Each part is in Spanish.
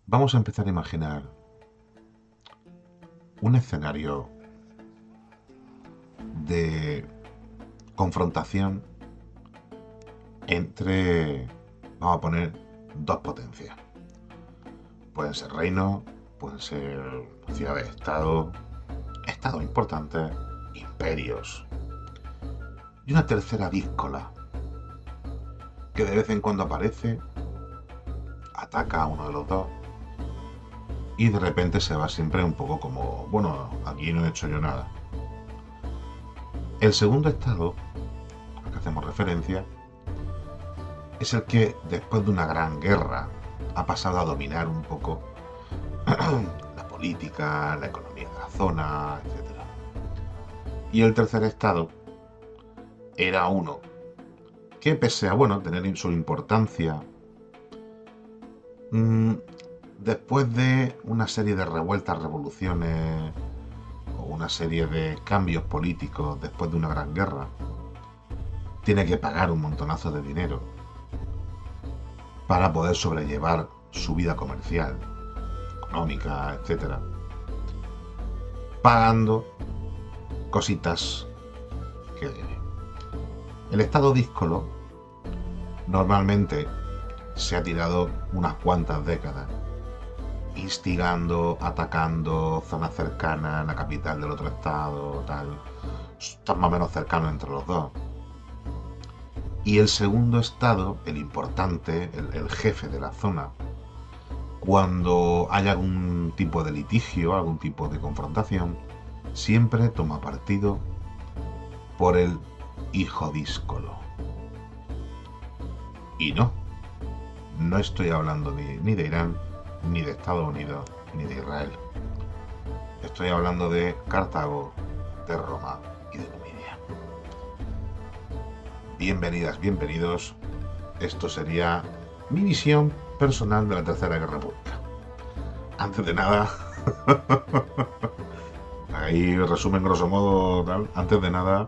Vamos a empezar a imaginar un escenario de confrontación entre, vamos a poner, dos potencias. Pueden ser reinos, pueden ser ciudades-estado, estados importantes, imperios. Y una tercera díscola que de vez en cuando aparece, ataca a uno de los dos y de repente se va siempre un poco como, bueno, aquí no he hecho yo nada. El segundo estado al que hacemos referencia es el que después de una gran guerra ha pasado a dominar un poco la política, la economía de la zona, etcétera. Y el tercer estado era uno que pese a bueno tener su importancia, mmm, después de una serie de revueltas, revoluciones o una serie de cambios políticos después de una gran guerra, tiene que pagar un montonazo de dinero para poder sobrellevar su vida comercial, económica, etcétera, pagando cositas que debe. El estado díscolo normalmente se ha tirado unas cuantas décadas instigando, atacando zonas cercanas, la capital del otro estado, tal. Están más o menos cercanos entre los dos. Y el segundo estado, el importante, el jefe de la zona, cuando hay algún tipo de litigio, algún tipo de confrontación, siempre toma partido por el hijo díscolo. Y no estoy hablando ni de Irán, ni de Estados Unidos, ni de Israel. Estoy hablando de Cartago, de Roma y de Numidia. Bienvenidas, bienvenidos. Esto sería mi visión personal de la Tercera Guerra Púnica. Antes de nada, ahí resumen grosso modo tal. Antes de nada,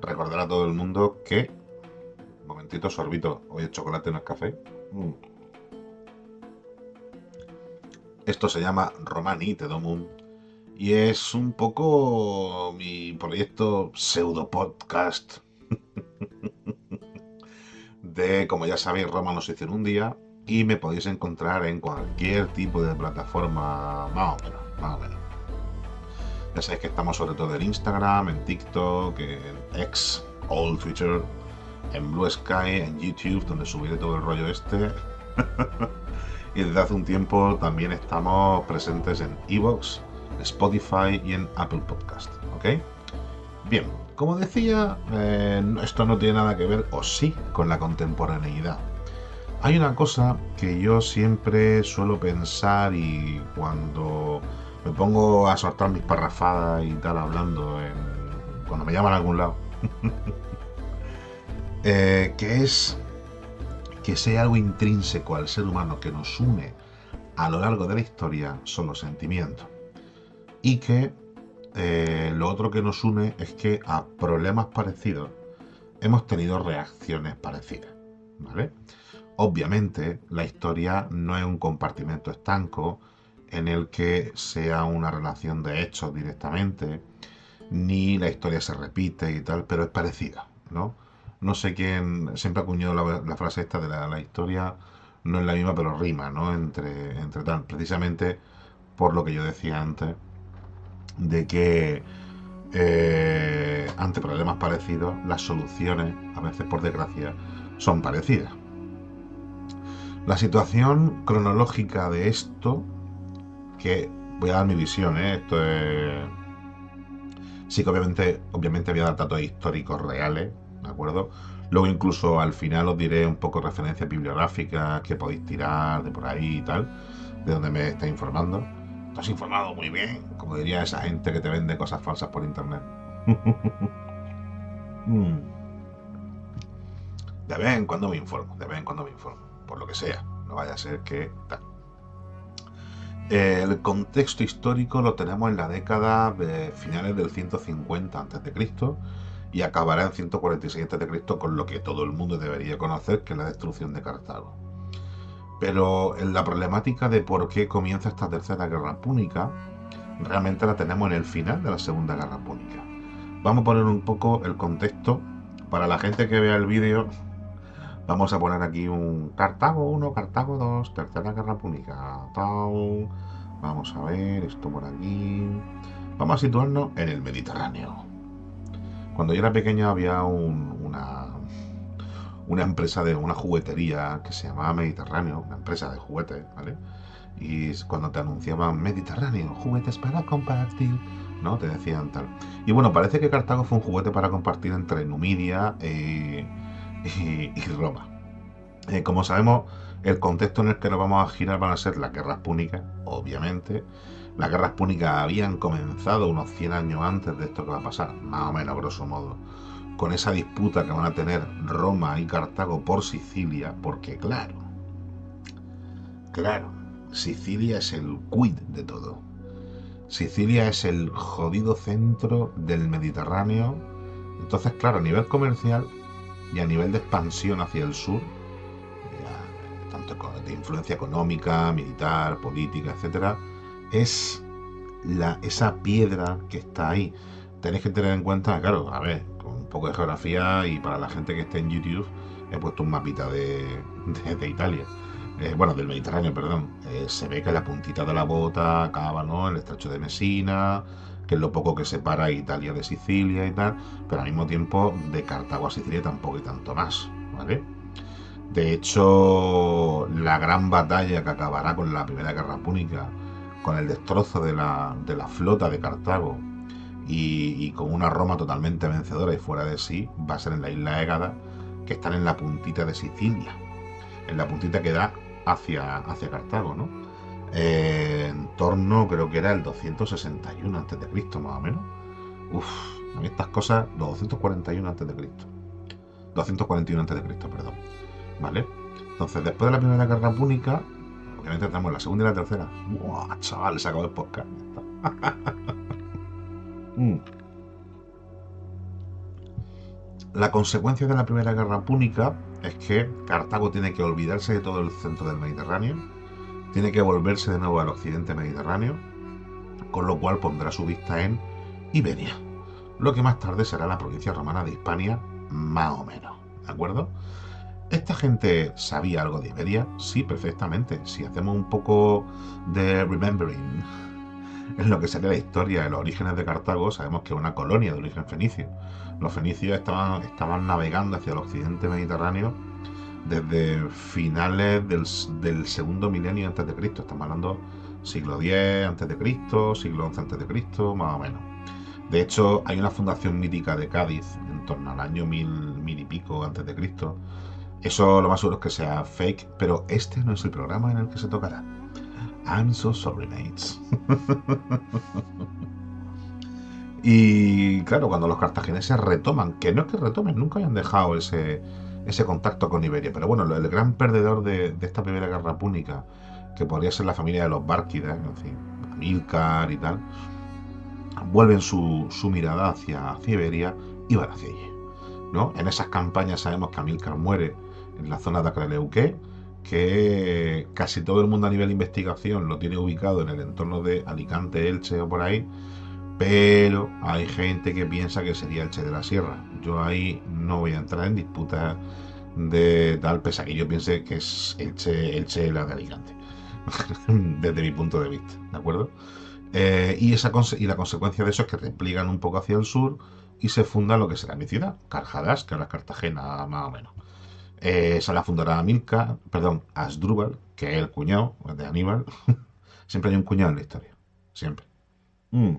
recordar a todo el mundo que, momentito, sorbito, hoy el chocolate no es café. Esto se llama Romani Tedomum y es un poco mi proyecto pseudo podcast de, como ya sabéis, Roma nos hizo en un día y me podéis encontrar en cualquier tipo de plataforma, más o menos. Ya sabéis que estamos sobre todo en Instagram, en TikTok, en X, Old Twitter, en Blue Sky, en YouTube, donde subiré todo el rollo este. Y desde hace un tiempo también estamos presentes en Evox, Spotify y en Apple Podcast, ¿ok? Bien, como decía, esto no tiene nada que ver, o sí, con la contemporaneidad. Hay una cosa que yo siempre suelo pensar y cuando me pongo a soltar mis parrafadas y tal hablando, cuando me llaman a algún lado, que es que si hay algo intrínseco al ser humano que nos une a lo largo de la historia son los sentimientos. Y que lo otro que nos une es que a problemas parecidos hemos tenido reacciones parecidas, ¿vale? Obviamente la historia no es un compartimento estanco en el que sea una relación de hechos directamente, ni la historia se repite y tal, pero es parecida, ¿no? No sé quién siempre ha acuñado la frase esta de la historia no es la misma, pero rima, ¿no? Entre tal, precisamente por lo que yo decía antes, de que ante problemas parecidos, las soluciones, a veces por desgracia, son parecidas. La situación cronológica de esto, que voy a dar mi visión, esto es... Sí que obviamente voy a dar datos históricos reales, ¿de acuerdo? Luego incluso al final os diré un poco referencias bibliográficas que podéis tirar de por ahí y tal, de donde me estáis informando. Te has informado muy bien, como diría esa gente que te vende cosas falsas por internet. De vez en cuando me informo, de vez en cuando me informo, por lo que sea, no vaya a ser que tal. El contexto histórico lo tenemos en la década de finales del 150 a.C. y acabará en 146 a.C. con lo que todo el mundo debería conocer, que es la destrucción de Cartago. Pero la problemática de por qué comienza esta tercera guerra púnica realmente la tenemos en el final de la segunda guerra púnica. Vamos a poner un poco el contexto para la gente que vea el vídeo. Vamos a poner aquí un Cartago 1, Cartago 2, tercera guerra púnica, tal. Vamos a ver esto por aquí. Vamos a situarnos en el Mediterráneo. Cuando yo era pequeño había una empresa de una juguetería que se llamaba Mediterráneo, una empresa de juguetes, ¿vale? Y cuando te anunciaban Mediterráneo, juguetes para compartir, ¿no? Te decían tal. Y bueno, parece que Cartago fue un juguete para compartir entre Numidia y Roma. Como sabemos, el contexto en el que nos vamos a girar van a ser las guerras púnicas, obviamente. Las guerras púnicas habían comenzado unos 100 años antes de esto que va a pasar, más o menos, grosso modo, con esa disputa que van a tener Roma y Cartago por Sicilia, porque claro, Sicilia es el quid de todo. Sicilia es el jodido centro del Mediterráneo. Entonces, claro, a nivel comercial y a nivel de expansión hacia el sur, tanto de influencia económica, militar, política, etcétera, es esa piedra que está ahí. Tenéis que tener en cuenta, claro, a ver, con un poco de geografía y para la gente que esté en YouTube, he puesto un mapita de Italia. Bueno, del Mediterráneo, perdón. Se ve que la puntita de la bota acaba, ¿no? El estrecho de Messina, que es lo poco que separa Italia de Sicilia y tal, pero al mismo tiempo de Cartago a Sicilia tampoco y tanto más, ¿vale? De hecho, la gran batalla que acabará con la Primera Guerra Púnica, con el destrozo de la flota de Cartago y con una Roma totalmente vencedora y fuera de sí, va a ser en la isla Égada, que están en la puntita de Sicilia, en la puntita que da hacia Cartago, ¿no? En torno, creo que era el 261 a.C., más o menos. Uf, a mí estas cosas, los 241 a.C., 241 a.C., perdón. ¿Vale? Entonces, después de la Primera Guerra Púnica, obviamente tenemos la segunda y la tercera. ¡Buah, chaval! Se acabó el podcast. Mm. La consecuencia de la Primera Guerra Púnica es que Cartago tiene que olvidarse de todo el centro del Mediterráneo, tiene que volverse de nuevo al occidente mediterráneo, con lo cual pondrá su vista en Iberia, lo que más tarde será la provincia romana de Hispania, más o menos, ¿de acuerdo? ¿Esta gente sabía algo de Iberia? Sí, perfectamente. Si hacemos un poco de remembering en lo que sería la historia de los orígenes de Cartago, sabemos que es una colonia de origen fenicio. Los fenicios estaban navegando hacia el occidente mediterráneo desde finales del segundo milenio antes de Cristo. Estamos hablando siglo X antes de Cristo, siglo XI antes de Cristo, más o menos. De hecho, hay una fundación mítica de Cádiz en torno al año 1000 y pico antes de Cristo. Eso lo más seguro es que sea fake, pero este no es el programa en el que se tocará. I'm so sorry, mates. Y claro, cuando los cartagineses retoman, que no es que retomen, nunca habían dejado ese contacto con Iberia, pero bueno, el gran perdedor de esta primera guerra púnica, que podría ser la familia de los Bárquidas, en fin, Amílcar y tal, vuelven su mirada hacia Iberia y van hacia allí, ¿no? En esas campañas sabemos que Amílcar muere en la zona de Acreleuqué, que casi todo el mundo a nivel de investigación lo tiene ubicado en el entorno de Alicante, Elche o por ahí, pero hay gente que piensa que sería Elche de la Sierra. Yo ahí no voy a entrar en disputas de tal, pese a que yo piense que es Elche la de Alicante, desde mi punto de vista, ¿de acuerdo? Y la consecuencia de eso es que replican un poco hacia el sur y se funda lo que será mi ciudad, Carjadas, que ahora es Cartagena, más o menos. Se la fundará Amílcar, perdón, Asdrúbal, que es el cuñado de Aníbal. Siempre hay un cuñado en la historia, siempre. Mm.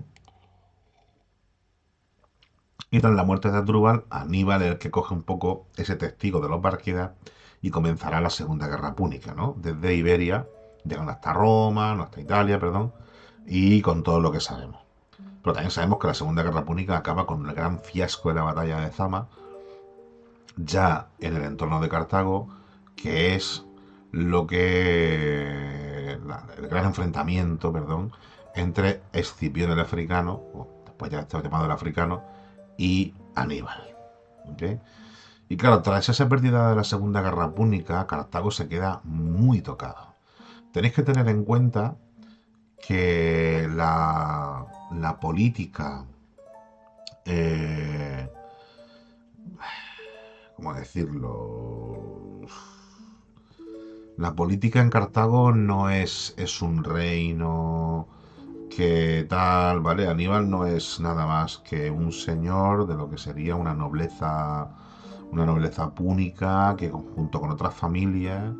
Y tras la muerte de Asdrúbal, Aníbal es el que coge un poco ese testigo de los Bárquidas y comenzará la Segunda Guerra Púnica, ¿no? Desde Iberia, llegando hasta Roma, no hasta Italia, perdón, y con todo lo que sabemos. Pero también sabemos que la Segunda Guerra Púnica acaba con el gran fiasco de la batalla de Zama, ya en el entorno de Cartago, que es lo que el gran enfrentamiento, perdón, entre Escipión el africano, o después ya está llamado el africano, y Aníbal. ¿Okay? Y claro, tras esa pérdida de la Segunda Guerra Púnica, Cartago se queda muy tocado. Tenéis que tener en cuenta que la política, eh, ¿cómo decirlo? La política en Cartago no es un reino que tal, ¿vale? Aníbal no es nada más que un señor de lo que sería una nobleza púnica que junto con otras familias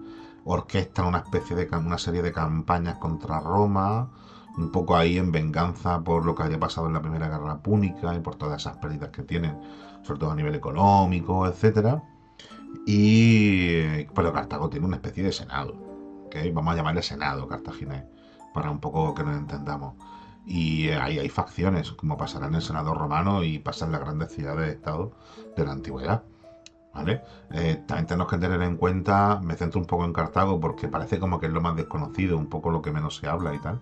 orquestan una especie de una serie de campañas contra Roma, un poco ahí en venganza por lo que había pasado en la Primera Guerra Púnica y por todas esas pérdidas que tienen, sobre todo a nivel económico, etcétera. Y pero Cartago tiene una especie de senado, ¿ok? Vamos a llamarle senado cartaginés para un poco que nos entendamos. Y ahí hay facciones, como pasará en el Senado romano y pasa en las grandes ciudades de Estado de la antigüedad. ¿Vale? También tenemos que tener en cuenta, me centro un poco en Cartago porque parece como que es lo más desconocido, un poco lo que menos se habla y tal,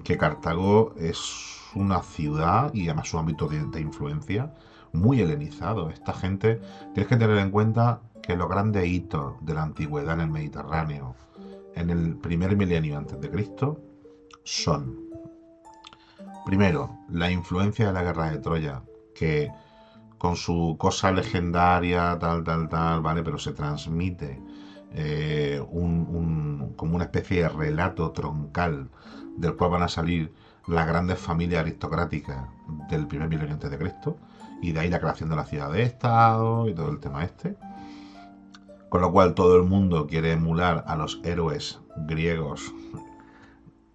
que Cartago es una ciudad y además su ámbito de influencia muy helenizado. Esta gente, tienes que tener en cuenta que los grandes hitos de la antigüedad en el Mediterráneo, en el primer milenio antes de Cristo, son, primero, la influencia de la guerra de Troya, que con su cosa legendaria, tal, ¿vale? Pero se transmite como una especie de relato troncal del cual van a salir las grandes familias aristocráticas del primer milenio antes de Cristo, y de ahí la creación de la ciudad de Estado y todo el tema este. Con lo cual todo el mundo quiere emular a los héroes griegos,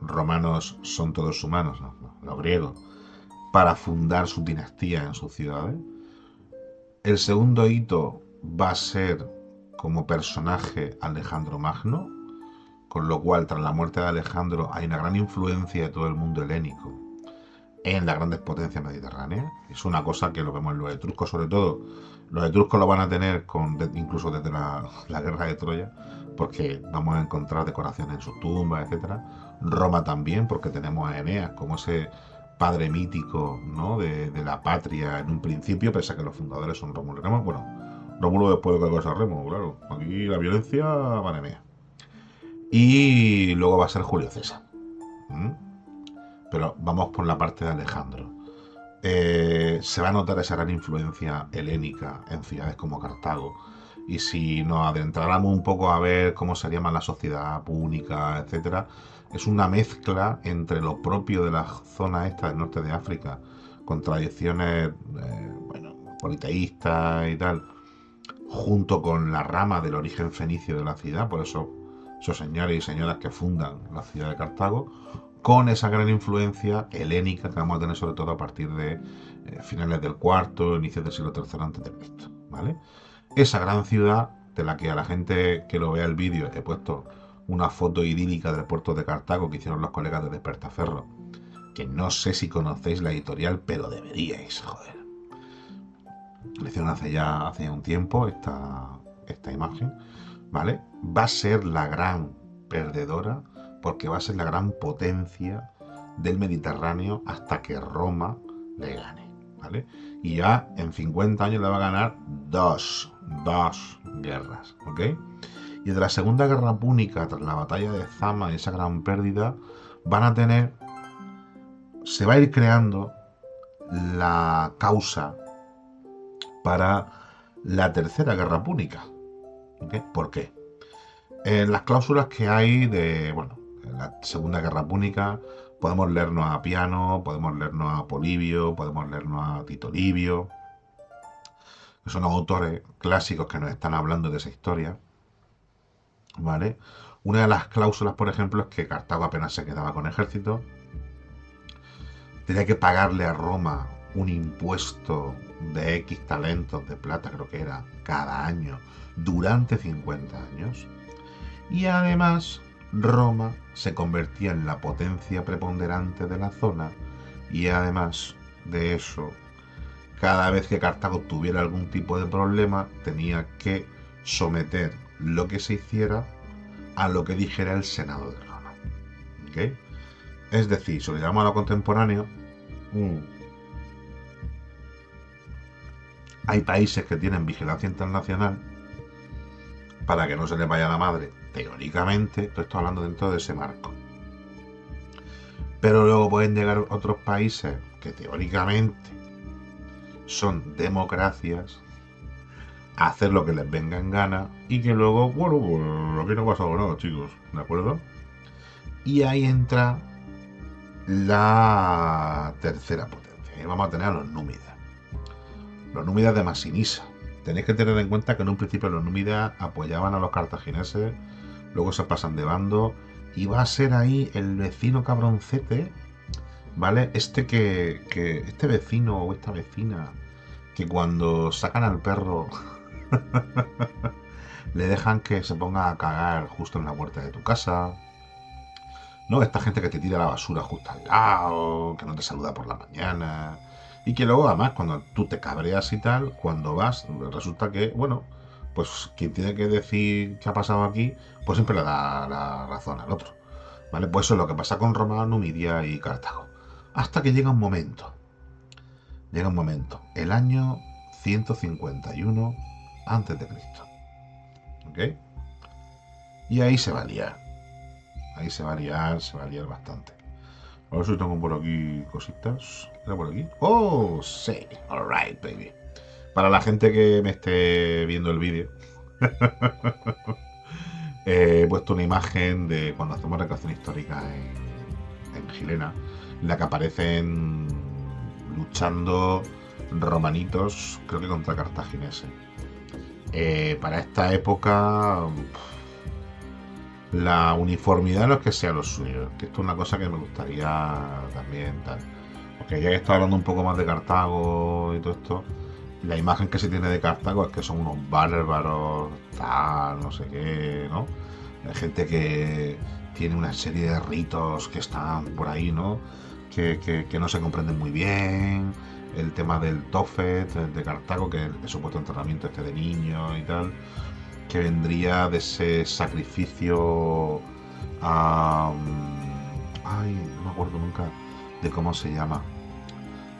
romanos son todos humanos, ¿no? Los griegos, para fundar su dinastía en sus ciudades. El segundo hito va a ser como personaje Alejandro Magno, con lo cual tras la muerte de Alejandro hay una gran influencia de todo el mundo helénico en las grandes potencias mediterráneas. Es una cosa que lo vemos en los etruscos, sobre todo. Los etruscos lo van a tener incluso desde la guerra de Troya, porque vamos a encontrar decoraciones en sus tumbas, etcétera. Roma también, porque tenemos a Eneas como ese padre mítico, ¿no? de la patria en un principio, pese a que los fundadores son Rómulo y Remo. Bueno, Rómulo después de que cosa Remo, claro. Aquí la violencia va a Eneas. Y luego va a ser Julio César. ¿Mm? Pero vamos por la parte de Alejandro. Se va a notar esa gran influencia helénica en ciudades como Cartago. Y si nos adentráramos un poco a ver cómo sería más la sociedad púnica, etcétera, es una mezcla entre lo propio de la zona esta del norte de África, con tradiciones, bueno, politeístas y tal, junto con la rama del origen fenicio de la ciudad, por eso esos señores y señoras que fundan la ciudad de Cartago, con esa gran influencia helénica que vamos a tener sobre todo a partir de finales del cuarto, inicios del siglo III antes de Cristo, ¿vale? Esa gran ciudad, de la que a la gente que lo vea el vídeo he puesto una foto idílica del puerto de Cartago que hicieron los colegas de Despertaferro, que no sé si conocéis la editorial, pero deberíais, joder. Le hicieron hace ya un tiempo esta imagen, ¿vale? Va a ser la gran perdedora porque va a ser la gran potencia del Mediterráneo hasta que Roma le gane, ¿vale? Y ya en 50 años le va a ganar dos guerras, ¿ok? Y de la Segunda Guerra Púnica, tras la batalla de Zama y esa gran pérdida, se va a ir creando la causa para la Tercera Guerra Púnica. ¿Okay? ¿Por qué? En las cláusulas que hay en la Segunda Guerra Púnica, podemos leernos a Piano, podemos leernos a Polibio, podemos leernos a Tito Livio, que son autores clásicos que nos están hablando de esa historia, ¿vale? Una de las cláusulas, por ejemplo, es que Cartago apenas se quedaba con ejército, tenía que pagarle a Roma un impuesto de X talentos de plata, creo que era, cada año, durante 50 años. Y además, Roma se convertía en la potencia preponderante de la zona, y además de eso, cada vez que Cartago tuviera algún tipo de problema, tenía que someter lo que se hiciera a lo que dijera el Senado de Roma. ¿Okay? Es decir, si lo llamamos a lo contemporáneo, Hay países que tienen vigilancia internacional para que no se les vaya la madre, teóricamente, todo esto hablando dentro de ese marco. Pero luego pueden llegar otros países que teóricamente son democracias a hacer lo que les venga en gana y que luego, bueno, pues aquí no pasa nada, chicos, ¿de acuerdo? Y ahí entra la tercera potencia. Y vamos a tener a los númidas. Los númidas de Masinisa. Tenéis que tener en cuenta que en un principio los númidas apoyaban a los cartagineses, luego se pasan de bando y va a ser ahí el vecino cabroncete, ¿vale? Este vecino o esta vecina que cuando sacan al perro le dejan que se ponga a cagar justo en la puerta de tu casa, ¿no? Esta gente que te tira la basura justo al lado, que no te saluda por la mañana. Y que luego, además, cuando tú te cabreas y tal, cuando vas, resulta que, bueno, pues quien tiene que decir qué ha pasado aquí, pues siempre le da la razón al otro. ¿Vale? Pues eso es lo que pasa con Roma, Numidia y Cartago. Hasta que llega un momento, el año 151 antes de Cristo. ¿Ok? Y ahí se va a liar. Ahí se va a liar bastante. A ver si tengo por aquí cositas. ¿Era por aquí? ¡Oh, sí! Alright, baby. Para la gente que me esté viendo el vídeo, he puesto una imagen de cuando hacemos recreación histórica en Gilena, en la que aparecen luchando romanitos, creo que contra cartagineses. Para esta época, la uniformidad no es que sea lo suyo, que esto es una cosa que me gustaría también tal. Porque ya que estoy hablando un poco más de Cartago y todo esto, la imagen que se tiene de Cartago es que son unos bárbaros, tal, no sé qué, ¿no? Hay gente que tiene una serie de ritos que están por ahí, ¿no? Que no se comprenden muy bien. El tema del Tophet de Cartago, que es el supuesto enterramiento este de niños y tal, que vendría de ese sacrificio a... ay, no me acuerdo nunca de cómo se llama.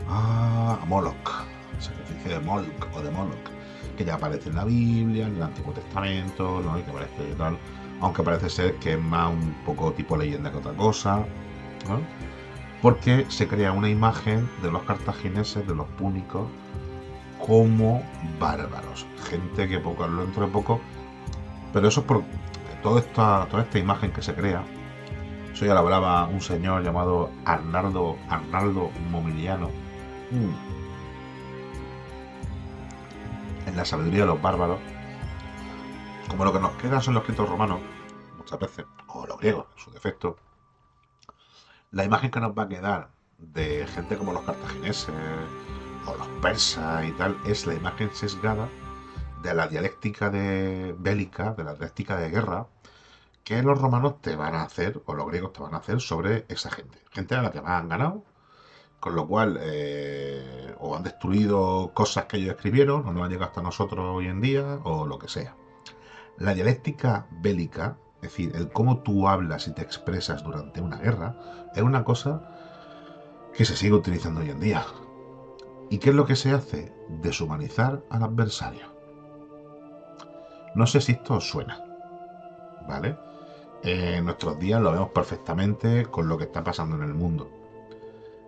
A Moloch. Sacrificio de Moloch o de Moloch. Que ya aparece en la Biblia, en el Antiguo Testamento, ¿no? Y que aparece tal. Aunque parece ser que es más un poco tipo leyenda que otra cosa, ¿no? Porque se crea una imagen de los cartagineses, de los púnicos, como bárbaros. Gente que poco dentro de poco. Pero eso es por toda esta imagen que se crea. Eso ya lo hablaba un señor llamado Arnaldo Momigliano. En la sabiduría de los bárbaros. Como lo que nos queda son los escritos romanos, muchas veces, o los griegos, en su defecto. La imagen que nos va a quedar de gente como los cartagineses o los persas y tal es la imagen sesgada de la dialéctica bélica, de la dialéctica de guerra, que los romanos te van a hacer, o los griegos te van a hacer sobre esa gente. Gente a la que más han ganado, con lo cual o han destruido cosas que ellos escribieron, o no han llegado hasta nosotros hoy en día, o lo que sea. La dialéctica bélica, es decir, el cómo tú hablas y te expresas durante una guerra, es una cosa que se sigue utilizando hoy en día. ¿Y qué es lo que se hace? Deshumanizar al adversario. No sé si esto os suena, ¿vale? En nuestros días lo vemos perfectamente con lo que está pasando en el mundo.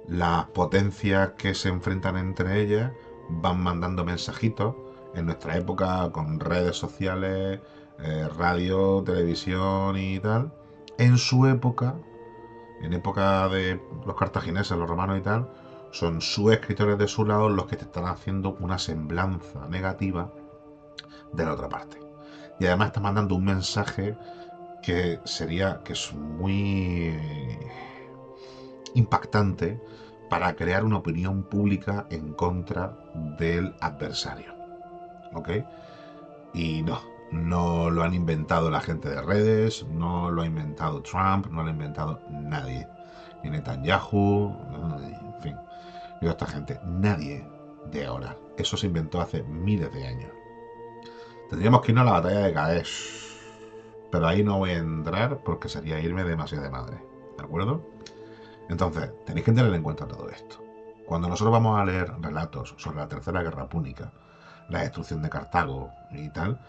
Las potencias que se enfrentan entre ellas van mandando mensajitos. En nuestra época, con redes sociales, radio, televisión y tal. En su época, en época de los cartagineses, los romanos y tal, son sus escritores de su lado los que te están haciendo una semblanza negativa de la otra parte. Y además están mandando un mensaje que es muy impactante para crear una opinión pública en contra del adversario. ¿Ok? Y no lo han inventado la gente de redes, no lo ha inventado Trump, no lo ha inventado nadie. Ni Netanyahu, en fin, y toda esta gente. Nadie de ahora. Eso se inventó hace miles de años. Tendríamos que irnos a la batalla de Kadesh. Pero ahí no voy a entrar porque sería irme demasiado de madre. ¿De acuerdo? Entonces, tenéis que tener en cuenta todo esto. Cuando nosotros vamos a leer relatos sobre la Tercera Guerra Púnica, la destrucción de Cartago y tal,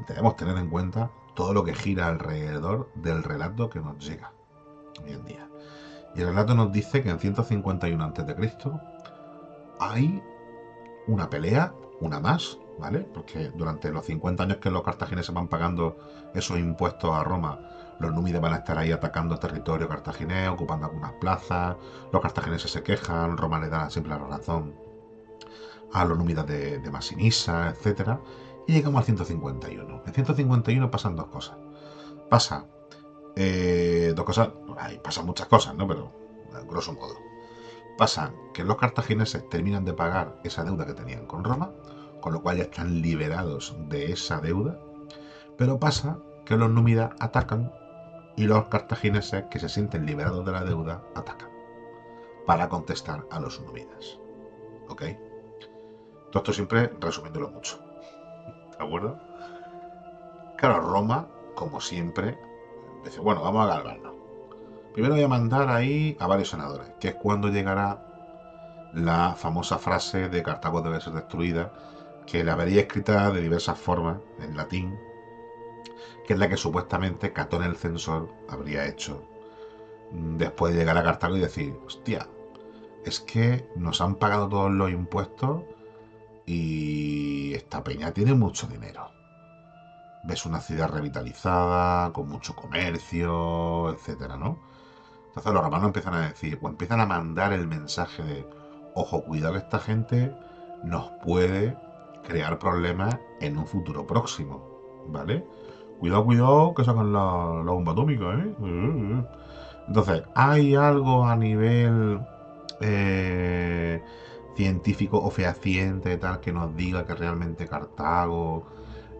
debemos tener en cuenta todo lo que gira alrededor del relato que nos llega hoy en día. Y el relato nos dice que en 151 a.C. hay una pelea, una más, ¿vale? Porque durante los 50 años que los cartagineses van pagando esos impuestos a Roma, los númides van a estar ahí atacando el territorio cartaginés, ocupando algunas plazas, los cartagineses se quejan, Roma le da siempre la razón a los númidas de Masinisa, etcétera, y llegamos al 151. En 151 pasan dos cosas. Pasa dos cosas, pasan muchas cosas, ¿no? Pero, grosso modo. Pasa que los cartagineses terminan de pagar esa deuda que tenían con Roma, con lo cual ya están liberados de esa deuda, pero pasa que los númidas atacan y los cartagineses, que se sienten liberados de la deuda, atacan para contestar a los númidas. ¿Ok? Todo esto siempre resumiéndolo mucho. ¿De acuerdo? Claro, Roma, como siempre, dice, bueno, vamos a galvarnos. Primero voy a mandar ahí a varios senadores, que es cuando llegará la famosa frase de Cartago debe ser destruida, que la vería escrita de diversas formas en latín, que es la que supuestamente Catón el Censor habría hecho después de llegar a Cartago y decir, hostia, es que nos han pagado todos los impuestos y esta peña tiene mucho dinero. Ves una ciudad revitalizada, con mucho comercio, etcétera, ¿no? Entonces los romanos empiezan a decir, o empiezan a mandar el mensaje de, ojo, cuidado que esta gente nos puede crear problemas en un futuro próximo, ¿vale? Cuidado, cuidado, que sacan la bomba atómica, ¿eh? Entonces, ¿hay algo a nivel científico o fehaciente tal que nos diga que realmente Cartago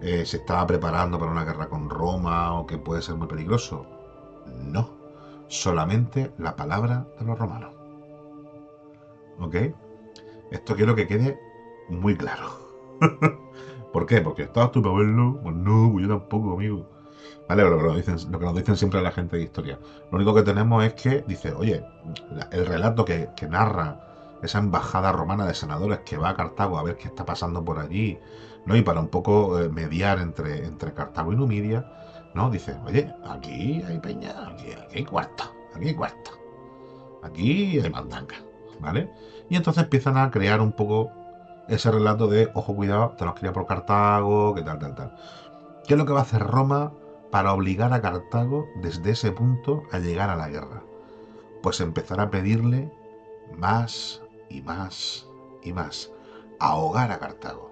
se estaba preparando para una guerra con Roma o que puede ser muy peligroso? No, solamente la palabra de los romanos. ¿Ok? Esto quiero que quede muy claro. ¿Por qué? Porque estabas tú para verlo. Pues no, pues yo tampoco, amigo. Vale, lo que nos dicen siempre la gente de historia. Lo único que tenemos es que dice, oye, el relato que narra esa embajada romana de senadores que va a Cartago a ver qué está pasando por allí, ¿no? Y para un poco mediar entre Cartago y Numidia, ¿no? Dice, oye, aquí hay peña, aquí hay cuarta, aquí hay cuarta, aquí hay mandanga, ¿vale? Y entonces empiezan a crear un poco ese relato de, ojo, cuidado, te los quería por Cartago, que tal, tal, tal. ¿Qué es lo que va a hacer Roma para obligar a Cartago desde ese punto a llegar a la guerra? Pues empezar a pedirle más y más y más. Ahogar a Cartago.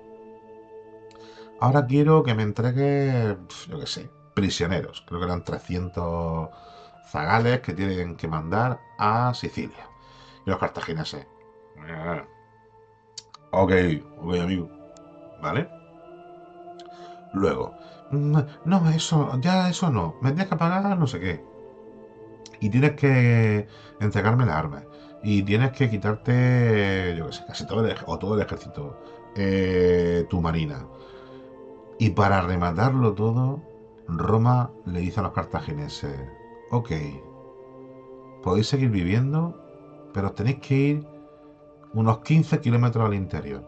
Ahora quiero que me entregue, yo qué sé, prisioneros. Creo que eran 300 zagales que tienen que mandar a Sicilia. Y los cartagineses. Ok, ok, amigo. ¿Vale? Luego, no, eso no. Me tienes que pagar no sé qué. Y tienes que entregarme las armas. Y tienes que quitarte, yo qué sé, casi todo o todo el ejército. Tu marina. Y para rematarlo todo, Roma le dice a los cartagineses, ok, podéis seguir viviendo, pero os tenéis que ir unos 15 kilómetros al interior.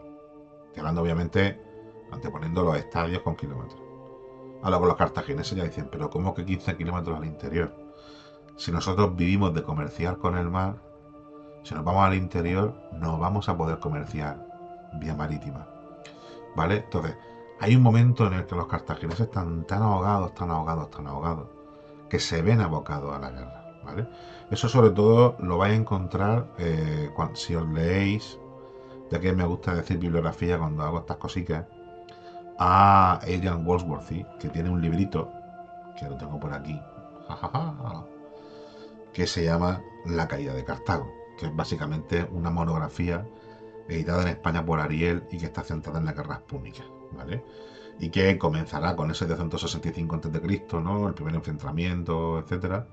Hablando obviamente, anteponiendo los estadios con kilómetros. Ahora con los cartagineses ya dicen, pero ¿cómo que 15 kilómetros al interior? Si nosotros vivimos de comerciar con el mar, si nos vamos al interior, no vamos a poder comerciar vía marítima. ¿Vale? Entonces, hay un momento en el que los cartagineses están tan ahogados, tan ahogados, tan ahogados, que se ven abocados a la guerra. ¿Vale? Eso sobre todo lo vais a encontrar si os leéis, ya que me gusta decir bibliografía cuando hago estas cositas, a Adrian Goldsworthy, que tiene un librito, que lo tengo por aquí, que se llama La caída de Cartago, que es básicamente una monografía editada en España por Ariel y que está centrada en las guerras púnicas, ¿vale? Y que comenzará con ese de 165 a.C., ¿no? El primer enfrentamiento, etcétera,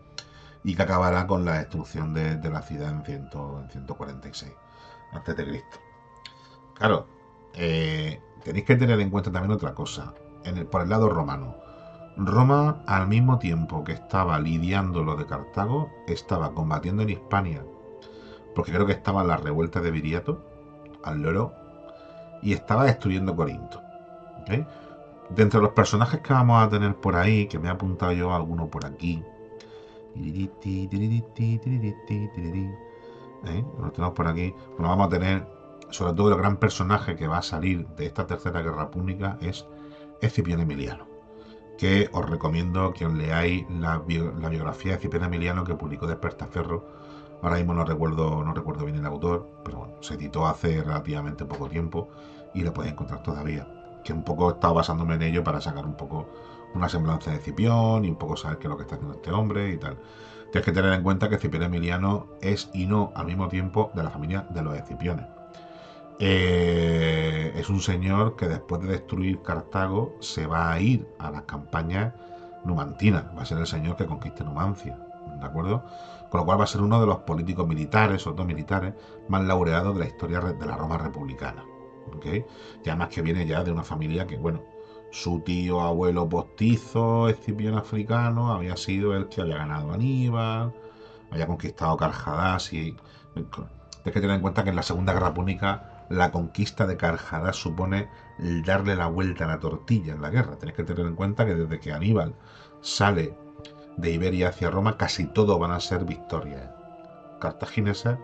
y que acabará con la destrucción de la ciudad en 146 a.C. Claro, tenéis que tener en cuenta también otra cosa, por el lado romano. Roma, al mismo tiempo que estaba lidiando lo de Cartago, estaba combatiendo en Hispania, porque creo que estaban las revueltas de Viriato, al loro, y estaba destruyendo Corinto. ¿Okay? De entre los personajes que vamos a tener por ahí, que me he apuntado yo alguno por aquí, lo tenemos por aquí, bueno, vamos a tener, sobre todo el gran personaje que va a salir de esta tercera guerra púnica es Escipión Emiliano, que os recomiendo que os leáis la biografía de Cipriano Emiliano que publicó Despertaferro. Ahora mismo no recuerdo bien el autor, pero bueno, se editó hace relativamente poco tiempo y lo podéis encontrar todavía. Que un poco he estado basándome en ello para sacar un poco una semblanza de Cipión y un poco saber qué es lo que está haciendo este hombre y tal. Tienes que tener en cuenta que Cipriano Emiliano es y no al mismo tiempo de la familia de los Escipiones. Es un señor que después de destruir Cartago se va a ir a las campañas numantinas. Va a ser el señor que conquiste Numancia, ¿de acuerdo? Con lo cual va a ser uno de los políticos militares, o dos militares, más laureados de la historia de la Roma republicana. ¿Okay? Y además que viene ya de una familia que, bueno, su tío abuelo postizo, Escipión africano, había sido el que había ganado a Aníbal, había conquistado Carhaddás y... Tienes que tener en cuenta que en la Segunda Guerra Púnica la conquista de Carhaddás supone darle la vuelta a la tortilla en la guerra. Tenéis que tener en cuenta que desde que Aníbal sale de Iberia hacia Roma, casi todo van a ser victorias cartaginesas,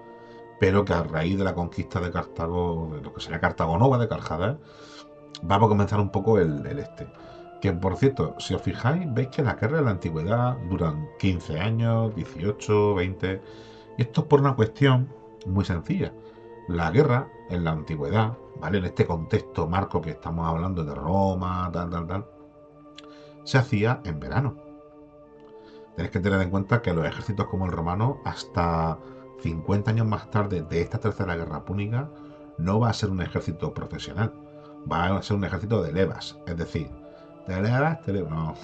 pero que a raíz de la conquista de Cartago, de lo que sería Cartago Nova de Carhaddás, va a comenzar un poco el este. Que por cierto, si os fijáis, veis que las guerras de la antigüedad duran 15 años, 18, 20. Y esto es por una cuestión muy sencilla. La guerra en la antigüedad, ¿vale? En este contexto marco que estamos hablando de Roma, tal, se hacía en verano. Tenéis que tener en cuenta que los ejércitos como el romano, hasta 50 años más tarde de esta tercera guerra púnica, no va a ser un ejército profesional, va a ser un ejército de levas, es decir, de levas, no.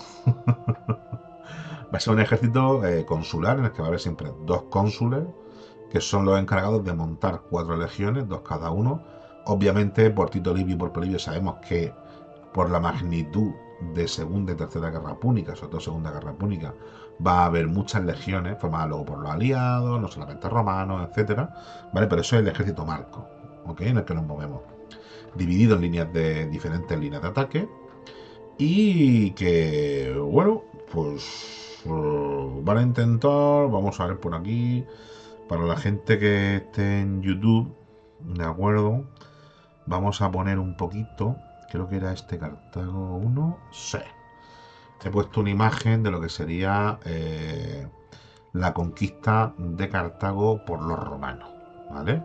Va a ser un ejército consular en el que va a haber siempre dos cónsules, que son los encargados de montar 4 legiones, 2 cada uno. Obviamente, por Tito Livio y por Polibio sabemos que por la magnitud de Segunda y Tercera Guerra Púnica, sobre todo Segunda Guerra Púnica, va a haber muchas legiones formadas luego por los aliados, no solamente romanos, etcétera, ¿vale? Pero eso es el ejército marco, ¿ok? En el que nos movemos, dividido en diferentes líneas de ataque, y que, bueno, pues van a intentar, vamos a ver por aquí, para la gente que esté en YouTube, ¿de acuerdo? Vamos a poner un poquito, creo que era este Cartago 1, sí. He puesto una imagen de lo que sería la conquista de Cartago por los romanos, ¿vale?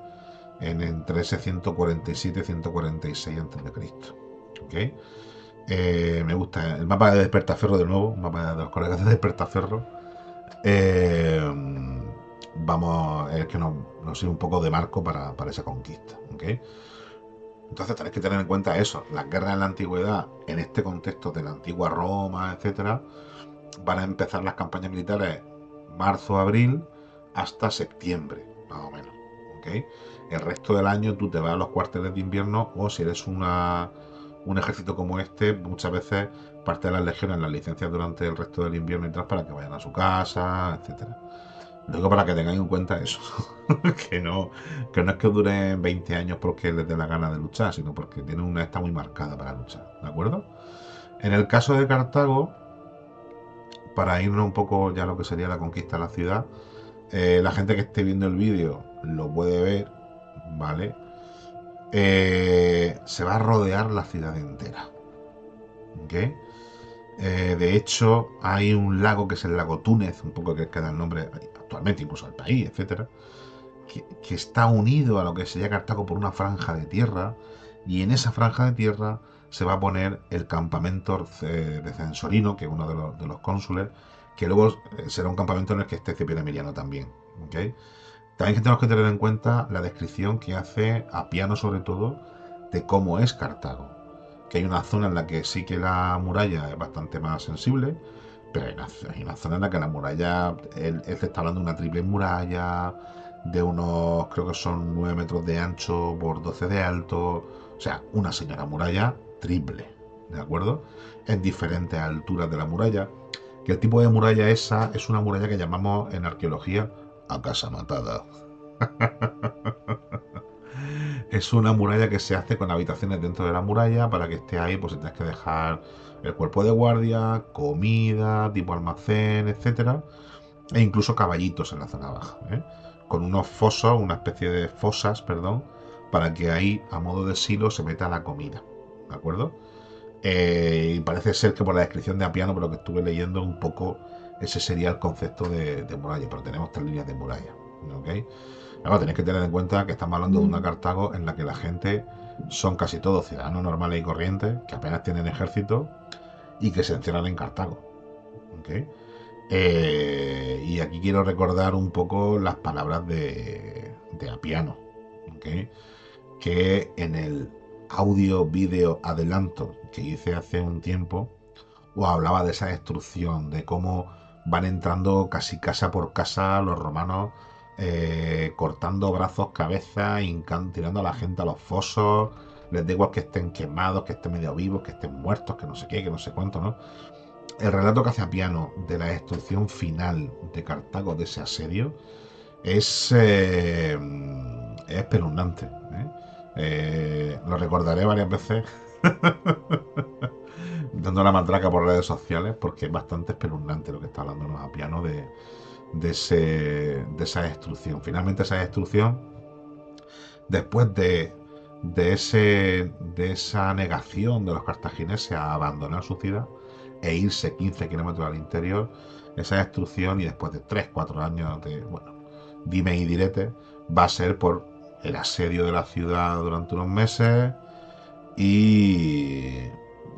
Entre ese 147 y 146 a.C. ¿Ok? Me gusta el mapa de Despertaferro de nuevo, un mapa de los colegas de Despertaferro. Vamos, es que nos sirve un poco de marco para esa conquista, ¿ok? Entonces tenéis que tener en cuenta eso, las guerras en la antigüedad, en este contexto de la antigua Roma, etcétera, van a empezar las campañas militares marzo, abril, hasta septiembre, más o menos, ¿ok? El resto del año tú te vas a los cuarteles de invierno, o si eres un ejército como este, muchas veces parte de las legiones las licencias durante el resto del invierno y tal para que vayan a su casa, etcétera. Luego para que tengáis en cuenta eso, que no es que duren 20 años porque les dé la gana de luchar, sino porque tienen una esta muy marcada para luchar, ¿de acuerdo? En el caso de Cartago, para irnos un poco ya a lo que sería la conquista de la ciudad, la gente que esté viendo el vídeo lo puede ver, ¿vale? Se va a rodear la ciudad entera, ¿ok? De hecho, hay un lago que es el lago Túnez, un poco que da el nombre actualmente incluso al país, etcétera, que está unido a lo que sería Cartago por una franja de tierra, y en esa franja de tierra se va a poner el campamento de Censorino, que es uno de los cónsules, que luego será un campamento en el que esté Escipión Emiliano también, ¿okay? También tenemos que tener en cuenta la descripción que hace Apiano, sobre todo, de cómo es Cartago. Que hay una zona en la que sí que la muralla es bastante más sensible, pero hay una zona en la que la muralla, él se está hablando de una triple muralla, de unos, creo que son 9 metros de ancho por 12 de alto, o sea, una señora muralla triple, ¿de acuerdo? En diferentes alturas de la muralla, que el tipo de muralla esa es una muralla que llamamos en arqueología a casa matada. Es una muralla que se hace con habitaciones dentro de la muralla. Para que esté ahí, pues tienes que dejar el cuerpo de guardia, comida, tipo almacén, etcétera, e incluso caballitos en la zona baja, ¿eh? Con unos fosos, una especie de fosas, perdón, para que ahí, a modo de silo, se meta la comida, ¿de acuerdo? Y parece ser que por la descripción de Apiano, por lo que estuve leyendo un poco, ese sería el concepto de muralla, pero tenemos 3 líneas de muralla, ¿ok? Ahora tenéis que tener en cuenta que estamos hablando de una Cartago en la que la gente son casi todos ciudadanos normales y corrientes, que apenas tienen ejército y que se encierran en Cartago, ¿ok? Y aquí quiero recordar un poco las palabras de Apiano, ¿ok? Que en el audio vídeo adelanto que hice hace un tiempo os hablaba de esa destrucción, de cómo van entrando casi casa por casa los romanos, cortando brazos, cabezas, tirando a la gente a los fosos. Les da igual que estén quemados, que estén medio vivos, que estén muertos, que no sé qué, que no sé cuánto, ¿no? El relato que hace Apiano de la destrucción final de Cartago, de ese asedio, es espeluznante, ¿eh? Lo recordaré varias veces dando la matraca por redes sociales, porque es bastante espeluznante lo que está hablando Apiano de esa destrucción. Finalmente esa destrucción, después de esa negación de los cartagineses a abandonar su ciudad e irse 15 kilómetros al interior, esa destrucción, y después de 3 4 años de, bueno, dime y direte, va a ser por el asedio de la ciudad durante unos meses y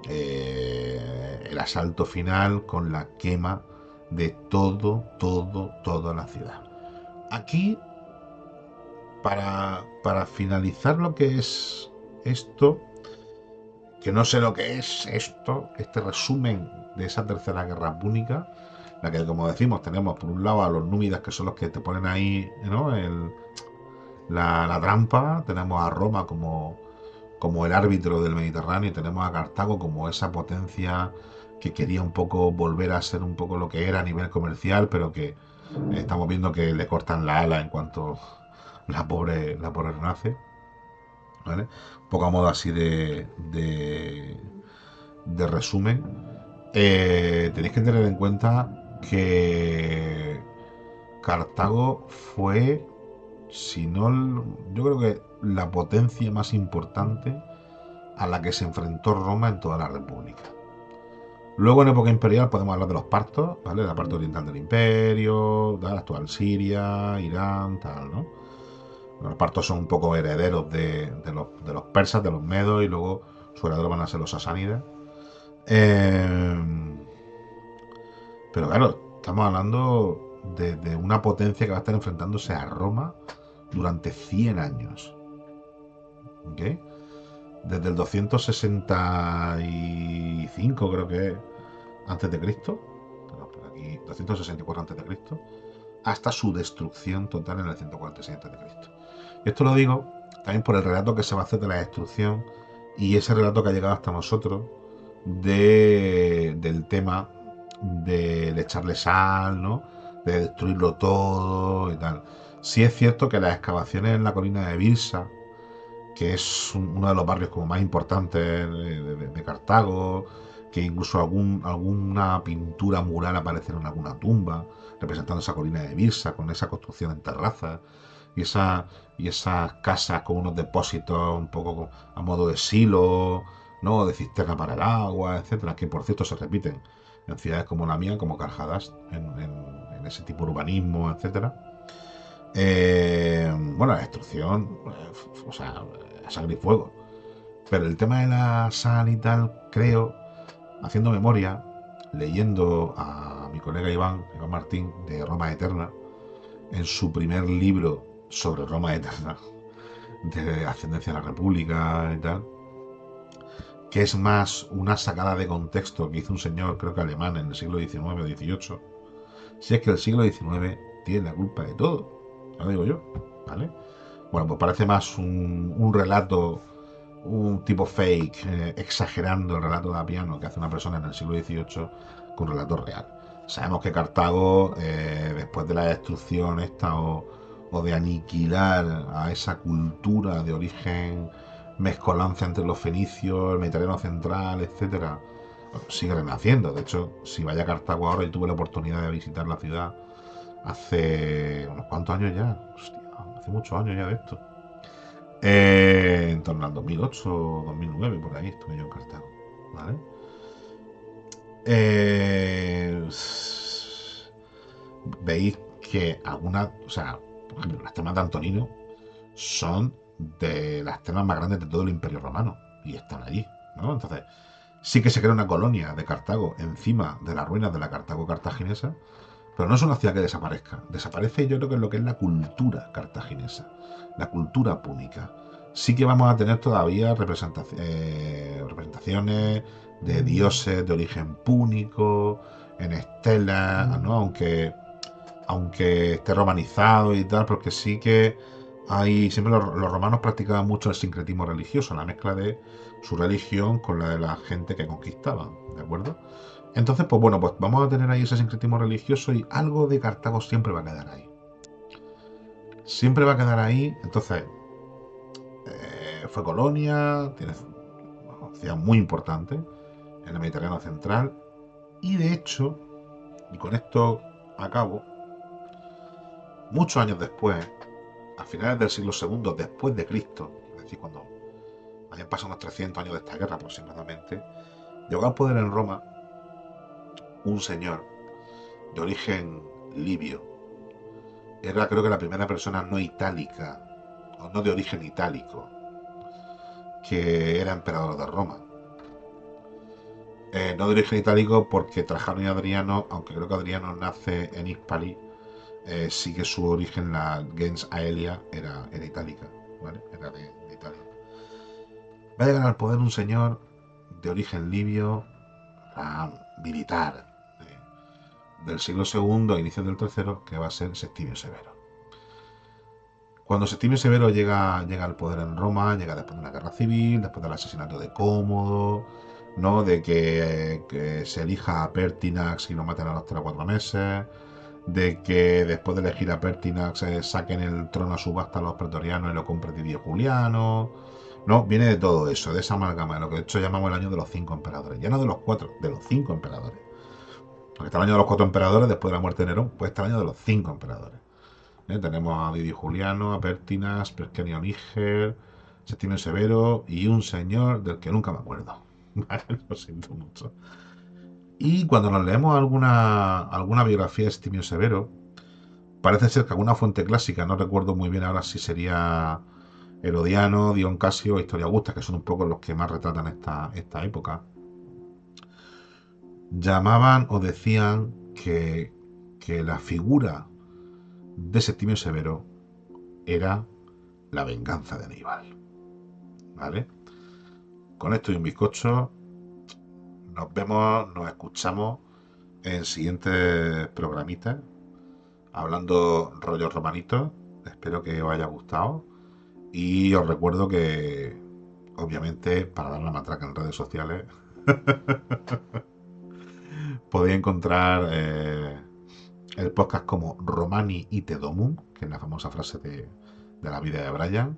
el asalto final con la quema de toda la ciudad. Aquí, para finalizar lo que es esto, que no sé lo que es esto, este resumen de esa tercera guerra púnica, la que, como decimos, tenemos por un lado a los númidas, que son los que te ponen ahí, ¿no? La trampa, tenemos a Roma como el árbitro del Mediterráneo, y tenemos a Cartago como esa potencia que quería un poco volver a ser un poco lo que era a nivel comercial, pero que estamos viendo que le cortan la ala en cuanto la pobre renace, ¿vale? Un poco a modo así de resumen. Tenéis que tener en cuenta que Cartago fue, si no, yo creo que la potencia más importante a la que se enfrentó Roma en toda la República. Luego, en época imperial, podemos hablar de los partos, ¿vale? La parte oriental del imperio, la actual Siria, Irán, tal, ¿no? Los partos son un poco herederos de los persas, de los medos, y luego su heredero van a ser los sasánidas. Eh, pero claro, estamos hablando de una potencia que va a estar enfrentándose a Roma durante 100 años. ¿Ok? Desde el 265, creo que es, antes de Cristo, por aquí 264 antes de Cristo, hasta su destrucción total en el 146 antes de Cristo. Y esto lo digo también por el relato que se va a hacer de la destrucción, y ese relato que ha llegado hasta nosotros del tema de echarle sal, ¿no? De destruirlo todo y tal. Sí es cierto que las excavaciones en la colina de Birsa, que es uno de los barrios como más importantes de Cartago, que incluso alguna pintura mural aparece en alguna tumba representando esa colina de Birsa con esa construcción en terrazas y esas casas con unos depósitos un poco a modo de silo, ¿no? De cisterna para el agua, etcétera, que por cierto se repiten en ciudades como la mía, como Carjadas, en ese tipo de urbanismo, etcétera. Bueno, la destrucción, o sea, a sangre y fuego. Pero el tema de la sal y tal, creo, haciendo memoria, leyendo a mi colega Iván Martín, de Roma Eterna, en su primer libro sobre Roma Eterna, de ascendencia a la República y tal, que es más una sacada de contexto que hizo un señor, creo que alemán, en el siglo XIX o XVIII. Si es que el siglo XIX tiene la culpa de todo, lo digo yo, ¿vale? Bueno, pues parece más un relato, un tipo fake, exagerando el relato de Apiano que hace una persona en el siglo XVIII con un relato real. Sabemos que Cartago, después de la destrucción esta o de aniquilar a esa cultura de origen mezcolanza entre los fenicios, el Mediterráneo central, etcétera, sigue renaciendo. De hecho, si vaya a Cartago ahora, yo tuve la oportunidad de visitar la ciudad hace unos cuantos años ya. Hostia, hace muchos años ya de esto. En torno al 2008, 2009, por ahí estuve yo en Cartago. ¿Vale? Eh, Veis que algunas, o sea, por ejemplo, las termas de Antonino son de las termas más grandes de todo el Imperio Romano y están allí, ¿no? Entonces, sí que se crea una colonia de Cartago encima de las ruinas de la Cartago cartaginesa, pero no es una ciudad que desaparezca. Desaparece yo creo que es lo que es la cultura cartaginesa, la cultura púnica. Sí que vamos a tener todavía representaciones de dioses de origen púnico, en estelas, ¿no? Aunque esté romanizado y tal, porque sí que hay, siempre los romanos practicaban mucho el sincretismo religioso, la mezcla de su religión con la de la gente que conquistaban, ¿de acuerdo? Entonces, pues bueno, pues vamos a tener ahí ese sincretismo religioso y algo de Cartago siempre va a quedar ahí. Siempre va a quedar ahí, entonces, fue colonia, tiene una ciudad muy importante en el Mediterráneo central y de hecho, y con esto acabo, muchos años después, a finales del siglo II después de Cristo, es decir, cuando hayan pasado unos 300 años de esta guerra aproximadamente, llegó al poder en Roma un señor de origen libio. Era creo que la primera persona no itálica, o no de origen itálico, que era emperador de Roma. No de origen itálico porque Trajano y Adriano, aunque creo que Adriano nace en Hispali, sí que su origen, la gens Aelia, era itálica, ¿vale? Era de Italia. Va a llegar al poder un señor de origen libio, militar, del siglo II a inicios del tercero, que va a ser Septimio Severo. Cuando Septimio Severo llega al poder en Roma, llega después de una guerra civil, después del asesinato de Cómodo, ¿no? De que se elija a Pertinax y lo maten a los 3 o 4 meses, de que después de elegir a Pertinax saquen el trono a subasta a los pretorianos y lo compre Didio Juliano. No, viene de todo eso, de esa amalgama, de lo que de hecho llamamos el año de los 5 emperadores. Ya no de los 4, de los 5 emperadores. Porque está el año de los 4 emperadores después de la muerte de Nerón, pues está el año de los 5 emperadores. Tenemos a Didio Juliano, a Pertinas, Perkenio Níger, Septimio Severo y un señor del que nunca me acuerdo. Lo siento mucho. Y cuando nos leemos alguna biografía de Septimio Severo, parece ser que alguna fuente clásica, no recuerdo muy bien ahora si sería Herodiano, Dion Casio o Historia Augusta, que son un poco los que más retratan esta época, llamaban o decían que la figura de Septimio Severo era la venganza de Aníbal. ¿Vale? Con esto y un bizcocho, nos vemos, nos escuchamos en siguientes programitas, hablando rollos romanitos. Espero que os haya gustado. Y os recuerdo que, obviamente, para dar la matraca en redes sociales, podéis encontrar el podcast como Romani Ite Domum, que es la famosa frase de la vida de Brian,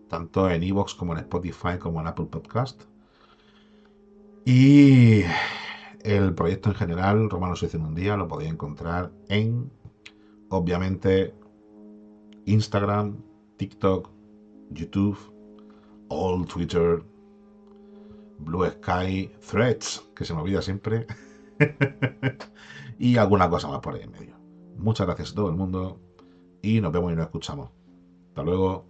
tanto en iVoox como en Spotify como en Apple Podcast. Y el proyecto en general, Romanos se hizo en un día, lo podéis encontrar en, obviamente, Instagram, TikTok, YouTube, All Twitter, Blue Sky, Threads, que se me olvida siempre, y alguna cosa más por ahí en medio. Muchas gracias a todo el mundo y nos vemos y nos escuchamos. Hasta luego.